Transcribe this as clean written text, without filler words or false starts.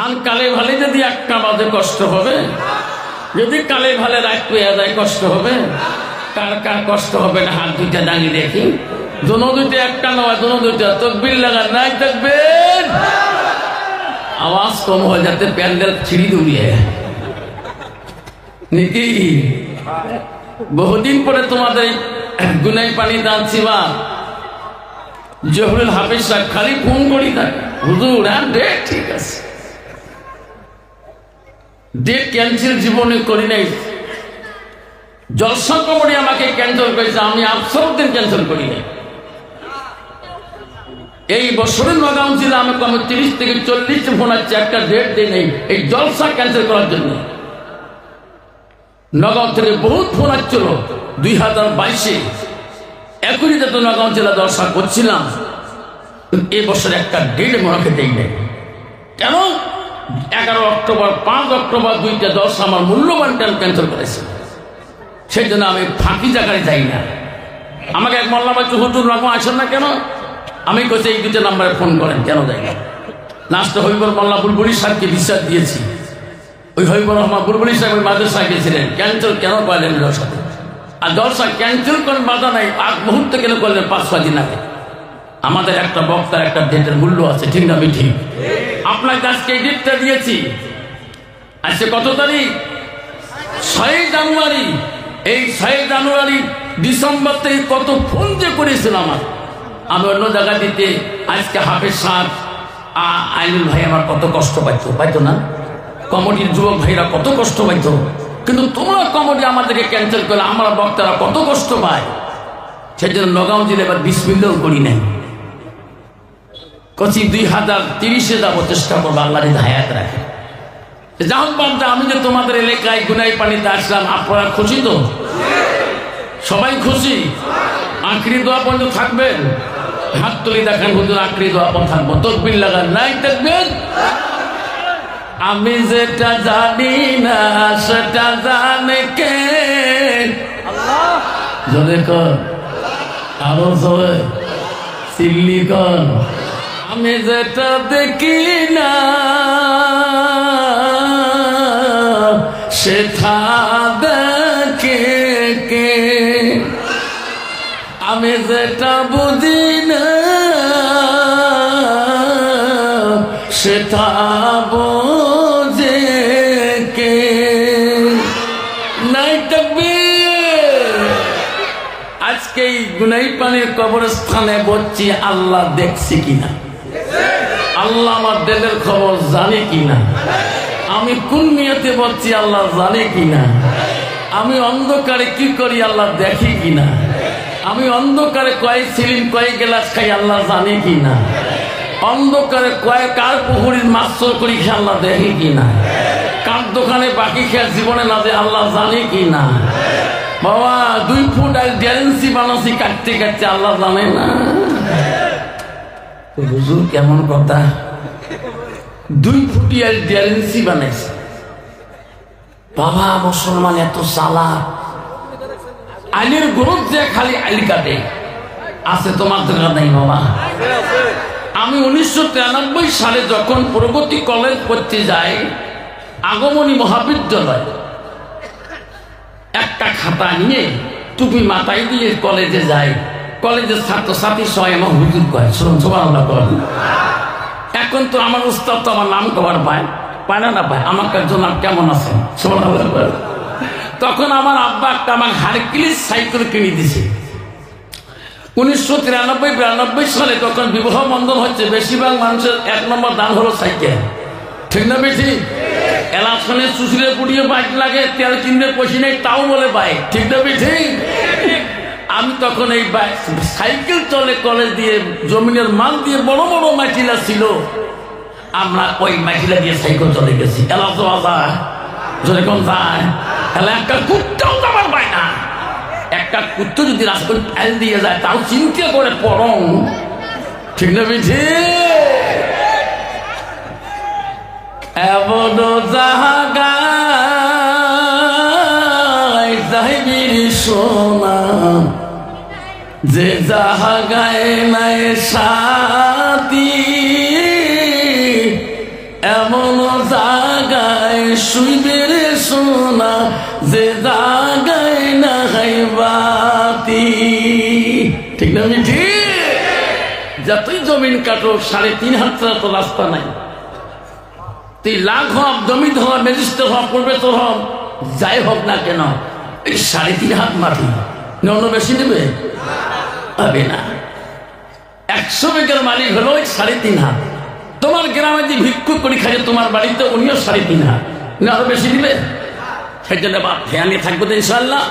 আর কালে ভালে যদি একটা বাজে কষ্ট হবে, যদি কালে ভালে রাত পেয়ে যায় কষ্ট হবে। কার কার কষ্ট হবে না হাত দুইটা দাঁড়িয়ে দেখি। দোনো দুইটা একটা নয়, দোনো দুইটা তকবীর লাগান নাই থাকবেন। আওয়াজ কম হয়ে যাতে প্যান্ডেল ছিঁড়ি দৌড়িয়ে নাকি। বহুদিন পরে তোমাদের গুনাই পানি দাঁড়ছি বা জহুরুল হাফিজ সাহেব খালি ফোন করি থাকে, হুজুর হ্যাঁ ডেট ঠিক আছে, ডেট ক্যান্সেল জীবনে করি নাই। জলসা কমিটি আমাকে ক্যান্সেল করেছে, আমি আফসরউদ্দিন ক্যান্সেল করি নাই। এই বছরের নগাঁও জেলা আমাকে আমি 30 থেকে 40 ফোন আসছে, একটা ডেট দিই নেই এই জলসা ক্যান্সেল করার জন্য। নগাঁও থেকে বহুত ফোন আসছিল 2022-এ, একই যাতে নগাঁও জেলা জলসা করছিলাম, এ বছর একটা ডেট মনে দেই নেই। কেন? 11 অক্টোবর 5 অক্টোবর দুইটা জলসা আমার মূল্যবান ক্যান্সেল করেছে। সেই জন্য আমি ফাঁকি জায়গায় যাই না। আমাকে এক মোল্লা বলছে হুজুর নগাঁও আসেন না কেন? আমি কইছি এই দুটো নাম্বারে ফোন করেন, কেন যাই না। লাস্টে হবিবুর মোল্লা বুলবুলি সাহেবকে বিশ্বাস দিয়েছি। ওই হবিবুর রহমান বুলবুলি সাহেব মাদ্রাসায় গেছিলেন, ক্যান্সেল কেন করলেন জলসাতে? আর জলসা ক্যান্সেল করেন বাধা নাই, আগ মুহূর্তে কেন করলেন 5-6 দিন আগে? আমাদের একটা বক্তার একটা ডেটের মূল্য আছে, ঠিক না? ঠিক। আপনাকে আজকে এই ডেটটা দিয়েছি, আজকে কত তারিখ? 6 জানুয়ারি। এই 6 জানুয়ারি ডিসেম্বর থেকে কত ফোন যে করেছিল আমি অন্য জায়গা দিতে। আজকে হাফেজ সাহেব আইনুল ভাই আমার কত কষ্ট পাইতো না? কমিটির যুবক ভাইরা কত কষ্ট পাইতো, কিন্তু তোমরা কমিটি আমাদেরকে ক্যান্সেল করলে আমার বক্তারা কত কষ্ট পায়। সেই জন্য নগাঁও জেলা এবার বিসমিল্লাহও করি নাই। কচি 2030-এ যাবো, চেষ্টা করবো আল্লাহ যদি হায়াত রাখে। যাহোক বান্দা, আমি যে তোমাদের এলাকায় গুনাই পানিতে আসলাম, আপনারা খুশি তো? সবাই খুশি? আখরি দোয়া পর্যন্ত থাকবেন? হাত তুলি দেখেন হুজুর, আখরি দোয়া পর্যন্ত থাকবো। তকবীর লাগান নাই থাকবেন। আমি যেটা জানি না সেটা জানে কে? আল্লাহ। জোরে কর, আরো জোরে চিল্লি কর। আমি যেটা দেখি না সেটা দেখে কে? আমি যেটা বুঝি না সেটা বোঝে কে? নাই তাকবীর। আজকে এই গুনাই পানির কবরস্থানে বলছি, আল্লাহ দেখছি কিনা, আল্লাহ আমার দিলের খবর জানে কিনা, আমি কোন নিয়তে বলছি আল্লাহ জানে কিনা, আমি অন্ধকারে কি করি আল্লাহ দেখি কিনা, আমি অন্ধকারে কয়েক সিলিন কয়েক গ্লাস খাই আল্লাহ জানে কিনা, অন্ধকারে কয়েক কার পুকুরির মাছ করি খেয়ে আল্লাহ দেখি কিনা, কার দোকানে বাকি খেয়ে জীবনে না যে আল্লাহ জানে কিনা। বাবা 2 ফুট আর 1.5 ইঞ্চি বানাচ্ছি, কাটতে কাটতে আল্লাহ জানে না? হুজুর কেমন কথা? 2 ফুটি আর 1.5 ইঞ্চি বানাইছে। বাবা মুসলমান এত চালাক, আইনের গরুর যে খালি আইল কাটে আছে, তোমার দরকার নাই বাবা। আমি 1993 সালে যখন প্রগতি কলেজ পড়তে যাই, আগমনী মহাবিদ্যালয়, একটা খাতা নিয়ে টুপি মাথায় দিয়ে কলেজে যাই। কলেজের ছাত্রছাত্রী সবাই আমার হুজুর কয়, সুবহানাল্লাহ কর। এখন তো আমার উস্তাদ তো আমার নাম কবার পায় না পায়, আমার একজন নাম কেমন আছে, সুবহানাল্লাহ কর। তখন আমার আব্বা একটা আমার হারকিউলিস সাইকেল কিনে দিছে 1993-92 সালে। তখন বিবাহ বন্ধন হচ্ছে, বেশিরভাগ মানুষের 1 নম্বর দান হলো সাইকেল, ঠিক না বেশি? এলাকানে সুশীলে পুড়িয়ে বাইক লাগে, তেল কিনতে পয়সা নেই তাও বলে বাইক, ঠিক না বেশি? আমি তখন এই সাইকেল চলে কলেজ দিয়ে, জমিনের মাল দিয়ে বড় বড় মাটিলা ছিল, আমরা ওই মাটিলা দিয়ে সাইকেল চলে গেছি। এলাকা যেরকম যায়, একটা কুত্তাও তো আমার পায় না। একটা কুত্তা যদি রাস্তায় ফেল দিয়ে যায় তাও চিন্তা করে পড়ং, ঠিক না বেশি? এমন জাহাগায় যাইবির সোনা, যে জাহাগায় নাই সাথী, এমন জাগায় শুইবে রে সোনা, যে জাগায় না বাতি। ঠিক না মিঠি? যতই জমিন কাটো 3.5 হাত ছাড়া তো রাস্তা নাই। তুই লাখ হব, জমিন হব, ম্যাজিস্ট্রেট হব, প্রফেসর হব, যাই হোক না কেন, এই 3.5 হাত মাটি অন্য বেশি নেবে হবে না। 100 বিঘার মালিক হলো 3.5 হাত। তোমার গ্রামে যে ভিক্ষুক করে খায় তোমার বাড়িতে, উনিও 3.5 হাত, আরো বেশি দিবে। সেই জন্য বাপ খেয়ালি থাকবো তো ইনশাল্লাহ।